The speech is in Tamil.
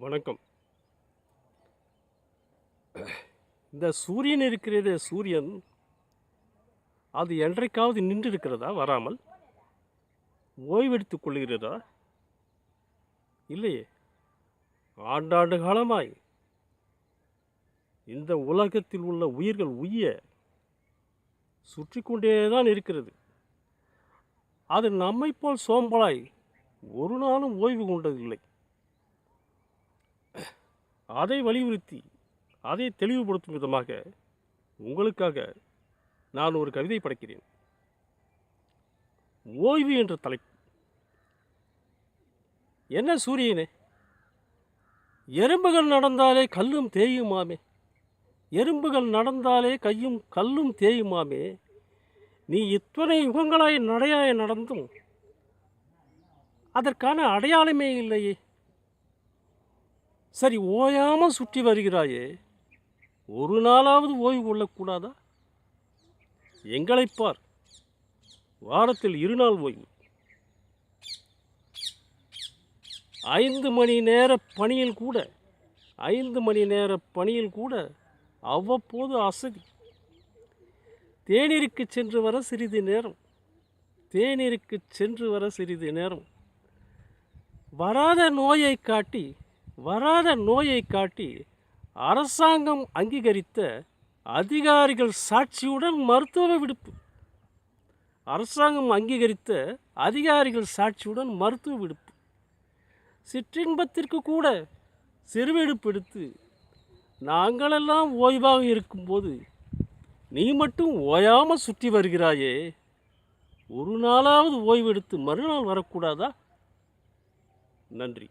வணக்கம். இந்த சூரியன் இருக்கிறதே, சூரியன் அது என்றைக்காவது நின்று இருக்கிறதா? வராமல் ஓய்வெடுத்துக் கொள்கிறதா? இல்லையே. ஆண்டாண்டு காலமாய் இந்த உலகத்தில் உள்ள உயிர்கள் சுற்றி கொண்டே தான் இருக்கிறது. அது நம்மைப் போல் சோம்பலாய் ஒரு நாளும் ஓய்வு கொண்டதில்லை. அதை வலியுறுத்தி, அதை தெளிவுபடுத்தும் விதமாக உங்களுக்காக நான் ஒரு கவிதை படைக்கிறேன். ஓய்வு என்ற தலைப்பு. என்ன சூரியனே, எறும்புகள் நடந்தாலே கல்லும் தேயுமாமே, எறும்புகள் நடந்தாலே கல்லும் தேயுமாமே, நீ இத்தனை யுகங்களாய் நடையாய் நடந்தும் அதற்கான அடையாளமே இல்லையே. சரி, ஓயாமல் சுற்றி வருகிறாயே, ஒரு நாளாவது ஓய்வு கொள்ளக்கூடாதா? எங்களைப் பார், வாரத்தில் 2 நாள் ஓய்வு. 5 மணி நேர பணியில் கூட அவ்வப்போது அசதி. தேநீருக்கு சென்று வர சிறிது நேரம் வராத நோயை காட்டி அரசாங்கம் அங்கீகரித்த அதிகாரிகள் சாட்சியுடன் மருத்துவ விடுப்பு. சிற்றின்பத்திற்கு கூட சிறுவெடுப்பெடுத்து நாங்களெல்லாம் ஓய்வாக இருக்கும்போது நீ மட்டும் ஓயாமல் சுற்றி வருகிறாயே, ஒரு நாளாவது ஓய்வெடுத்து மறுநாள் வரக்கூடாதா? நன்றி.